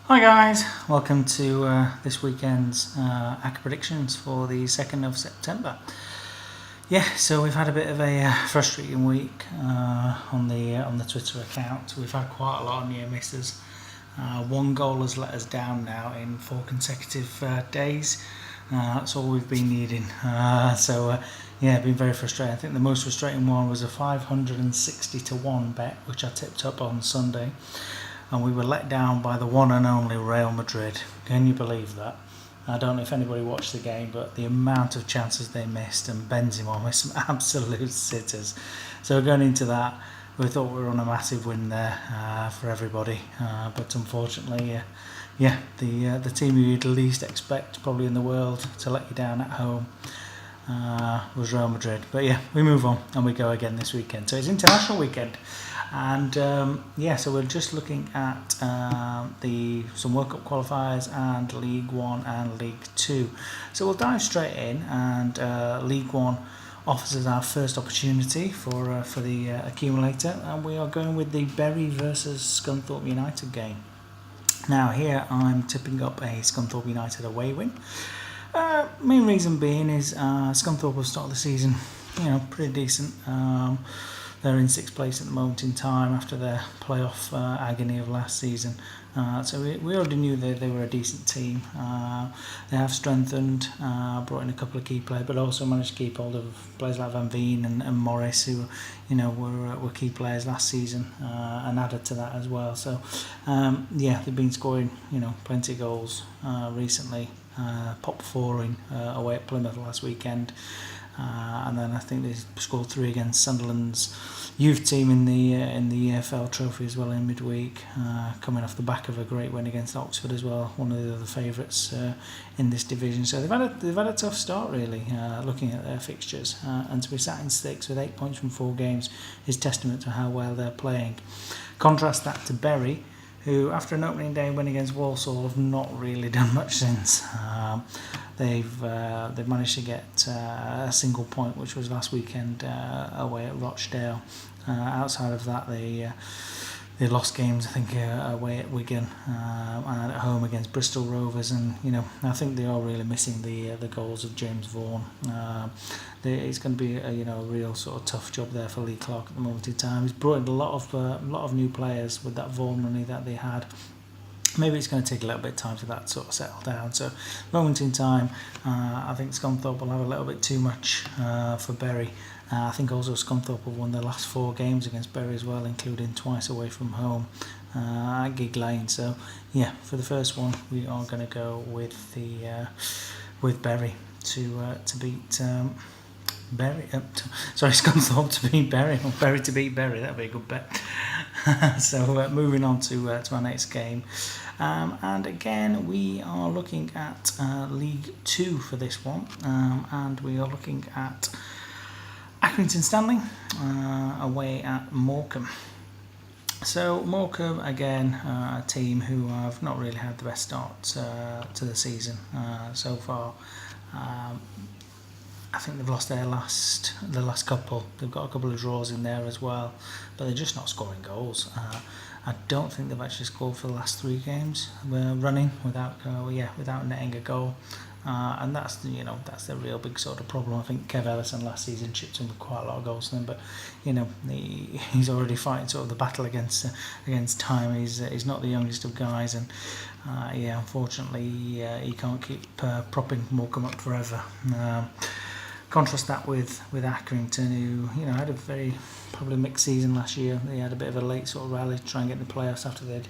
Hi guys, welcome to this weekend's ACCA predictions for the 2nd of September. Yeah, so we've had a bit of a frustrating week on the Twitter account. We've had quite a lot of near misses. One goal has let us down now in 4 consecutive days. That's all we've been needing. Yeah, been very frustrating. I think the most frustrating one was a 560 to 1 bet, which I tipped up on Sunday. And we were let down by the one and only Real Madrid. Can you believe that? I don't know if anybody watched the game, but the amount of chances they missed, and Benzema missed some absolute sitters. So going into that, we thought we were on a massive win there for everybody. But unfortunately, the team you'd least expect probably in the world to let you down at home was Real Madrid. But yeah, we move on and we go again this weekend. So it's international weekend. And so we're just looking at some World Cup qualifiers and League One and League Two. So we'll dive straight in, and League One offers us our first opportunity for the Accumulator, and we are going with the Bury versus Scunthorpe United game. Now here I'm tipping up a Scunthorpe United away win. Main reason being is Scunthorpe will start the season, pretty decent. They're in 6th place at the moment in time after their playoff agony of last season. So we already knew they were a decent team. They have strengthened, brought in a couple of key players, but also managed to keep hold of players like Van Veen and Morris, who were key players last season, and added to that as well. So they've been scoring plenty of goals recently. Popped 4 in away at Plymouth last weekend. And then I think they scored 3 against Sunderland's youth team in the EFL Trophy as well in midweek, coming off the back of a great win against Oxford as well, one of the other favourites in this division. So they've had a tough start really, looking at their fixtures, and to be sat in 6th with 8 points from 4 games is testament to how well they're playing. Contrast that to Bury, who after an opening day win against Walsall have not really done much since. They've managed to get a single point, which was last weekend away at Rochdale. Outside of that, they lost games, I think, away at Wigan and at home against Bristol Rovers. And I think they are really missing the goals of James Vaughan. It's going to be a real sort of tough job there for Lee Clark at the moment in time. He's brought in a lot of new players with that Vaughan money that they had. Maybe it's going to take a little bit of time for that to sort of settle down. So, moment in time, I think Scunthorpe will have a little bit too much for Bury. I think also Scunthorpe have won their last 4 games against Bury as well, including twice away from home at Gig Lane. So, yeah, for the first one, we are going to go with Bury to beat Scunthorpe to beat Bury, or Bury to beat Bury. That'd be a good bet. So moving on to our next game, and again we are looking at League 2 for this one, and we are looking at Accrington Stanley away at Morecambe. So Morecambe, again, a team who have not really had the best start to the season so far. I think they've lost the last couple. They've got a couple of draws in there as well, but they're just not scoring goals. I don't think they've actually scored for the last 3 games running without netting a goal, and that's the real big sort of problem. I think Kev Ellison last season chipped in with quite a lot of goals to them, but he's already fighting sort of the battle against time. He's not the youngest of guys, and unfortunately he can't keep propping Morecambe up forever. Contrast that with Accrington, who had a very probably mixed season last year. They had a bit of a late sort of rally to try and get in the playoffs after they'd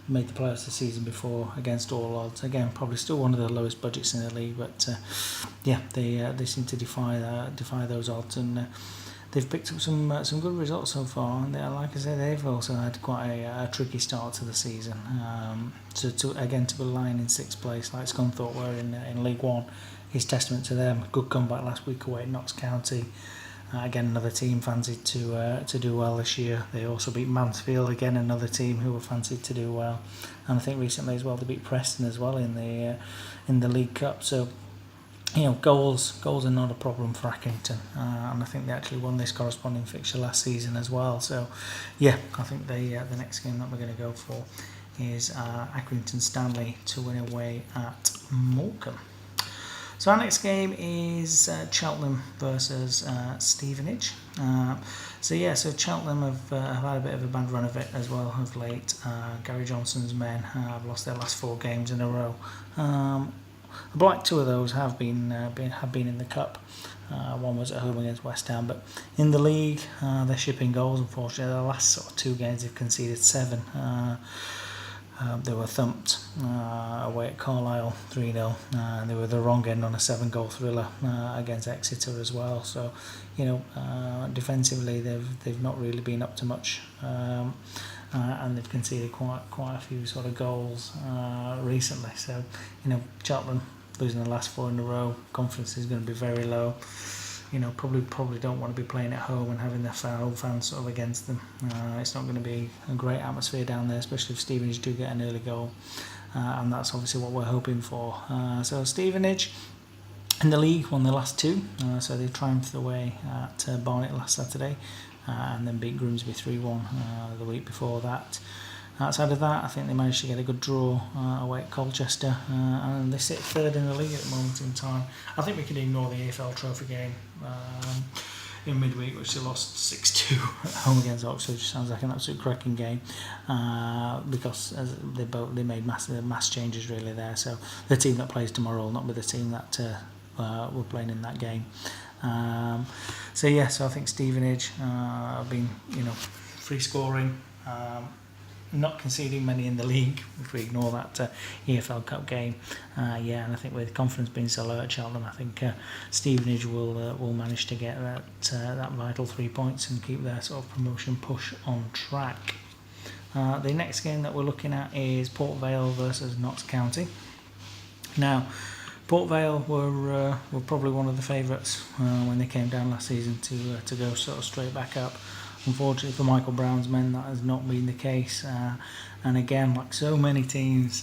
made the playoffs the season before against all odds. Again, probably still one of the lowest budgets in the league, but they seem to defy those odds, and they've picked up some good results so far. And like I say, they've also had quite a tricky start to the season. To be lying in 6th place like Scunthorpe were in League One is testament to them. Good comeback last week away at Notts County. Again, another team fancied to do well this year. They also beat Mansfield, again another team who were fancied to do well, and I think recently as well they beat Preston as well in the League Cup. So goals are not a problem for Accrington, and I think they actually won this corresponding fixture last season as well. So I think the next game that we're going to go for is Accrington Stanley to win away at Morecambe. So our next game is Cheltenham versus Stevenage. So Cheltenham have had a bit of a bad run of it as well of late. Gary Johnson's men have lost their last 4 games in a row. Like 2 of those have been in the cup. One was at home against West Ham, but in the league they're shipping goals. Unfortunately, the last sort of 2 games they've conceded 7. They were thumped away at Carlisle 3-0. They were the wrong end on a 7-goal thriller against Exeter as well. So, defensively they've not really been up to much, and they've conceded quite a few sort of goals recently. So, Cheltenham losing the last 4 in a row, confidence is going to be very low. Probably don't want to be playing at home and having their home fans sort of against them. It's not going to be a great atmosphere down there, especially if Stevenage do get an early goal, and that's obviously what we're hoping for. So Stevenage in the league won the last 2, so they triumphed away at Barnet last Saturday, and then beat Grimsby 3-1 the week before that. Outside of that, I think they managed to get a good draw away at Colchester, and they sit 3rd in the league at the moment in time. I think we can ignore the AFL Trophy game in midweek, which they lost 6-2 at home against Oxford, which sounds like an absolute cracking game, because they made mass changes really there. So the team that plays tomorrow will not be the team that were playing in that game. So I think Stevenage have been free scoring. Not conceding many in the league if we ignore that EFL Cup game, and I think with confidence being so low at Cheltenham, I think Stevenage will manage to get that vital 3 points and keep their sort of promotion push on track. The next game that we're looking at is Port Vale versus Notts County. Now, Port Vale were probably one of the favourites when they came down last season to go sort of straight back up. Unfortunately for Michael Brown's men, that has not been the case. And again, like so many teams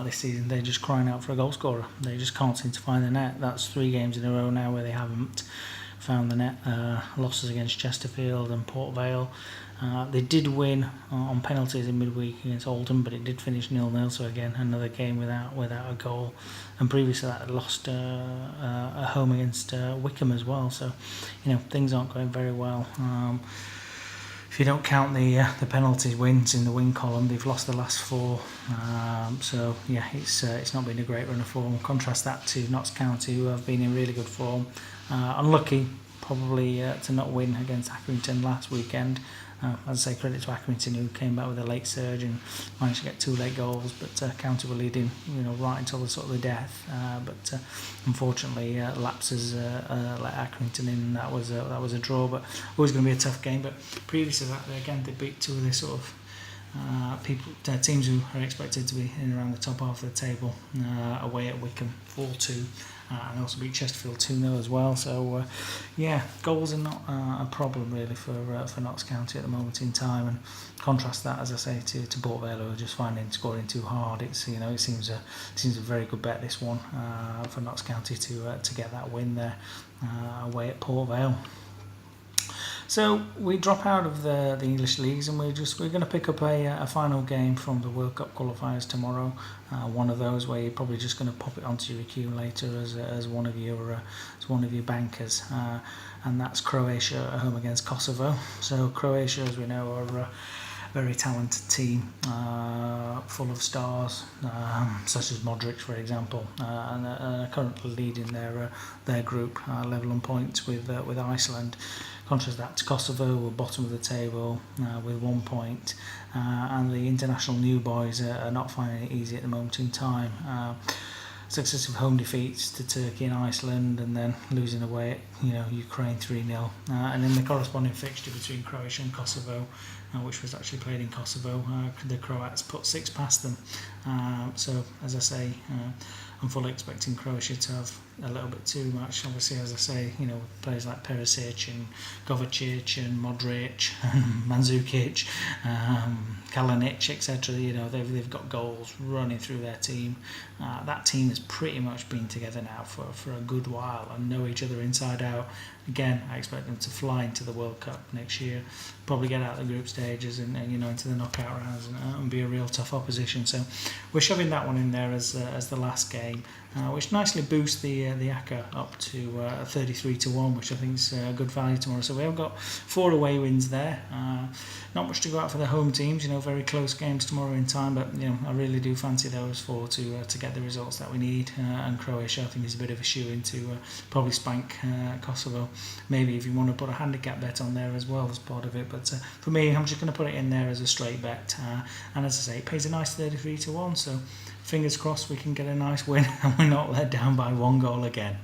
this season, they're just crying out for a goal scorer. They just can't seem to find the net. That's 3 games in a row now where they haven't found the net. Losses against Chesterfield and Port Vale. They did win on penalties in midweek against Oldham, but it did finish 0-0. So again, another game without a goal. And previously that, lost at home against Wickham as well. So things aren't going very well. If you don't count the penalty wins in the win column, they've lost the last 4. It's not been a great run of form. Contrast that to Notts County, who have been in really good form. Unlucky probably to not win against Accrington last weekend. As I say, credit to Accrington, who came back with a late surge and managed to get 2 late goals, but County were leading, right until the sort of the death. But unfortunately, lapses let Accrington in. That was a draw, but always going to be a tough game. But previous to that, again, they beat 2 of the sort of teams who are expected to be in around the top half of the table away at Wickham 4-2. And also beat Chesterfield 2-0 as well. So, goals are not a problem really for Notts County at the moment in time. And contrast that, as I say, to Port Vale, who are just finding scoring too hard. It seems a very good bet, this one, for Notts County to get that win there away at Port Vale. So we drop out of the English leagues, and we're going to pick up a final game from the World Cup qualifiers tomorrow. One of those where you're probably just going to pop it onto your accumulator as one of your bankers, and that's Croatia at home against Kosovo. So Croatia, as we know, are a very talented team, full of stars, such as Modric, for example, and are currently leading their group, level on points with Iceland. Contrast that to Kosovo, who are bottom of the table with 1 point, and the international new boys are not finding it easy at the moment in time. Successive home defeats to Turkey and Iceland, and then losing away at Ukraine 3-0, and in the corresponding fixture between Croatia and Kosovo, which was actually played in Kosovo, the Croats put 6 past them. So as I say, I'm fully expecting Croatia to have a little bit too much. Obviously, as I say, players like Perisic and Kovacic and Modric and Mandzukic, Kalinic, etc. They've got goals running through their team. That team has pretty much been together now for a good while and know each other inside out. again, I expect them to fly into the World Cup next year, probably get out of the group stages and into the knockout rounds and be a real tough opposition. So we're shoving that one in there as the last game, which nicely boosts the ACCA up to 33-1, which I think is a good value tomorrow. So we have got 4 away wins there. Not much to go out for the home teams, very close games tomorrow in time, but I really do fancy those 4 to get the results that we need. And Croatia, I think, is a bit of a shoe-in to probably spank Kosovo. Maybe if you want to put a handicap bet on there as well as part of it, but for me, I'm just going to put it in there as a straight bet. And as I say, it pays a nice 33-1, so fingers crossed we can get a nice win and we're not let down by 1 goal again.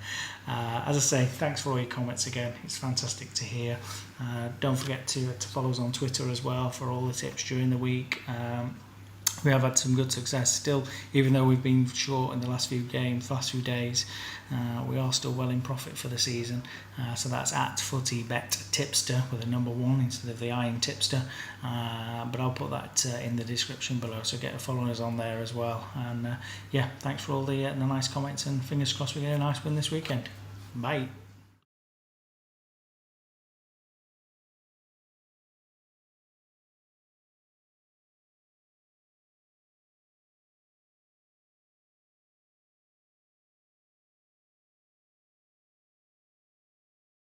As I say, thanks for all your comments again. It's fantastic to hear. Don't forget to follow us on Twitter as well for all the tips during the week. We have had some good success still, even though we've been short in the last few days. We are still well in profit for the season. So that's at FootyBet Tipster with a number 1 instead of the I in Tipster. But I'll put that in the description below, so get following us on there as well. And thanks for all the nice comments, and fingers crossed we get a nice win this weekend. Bye.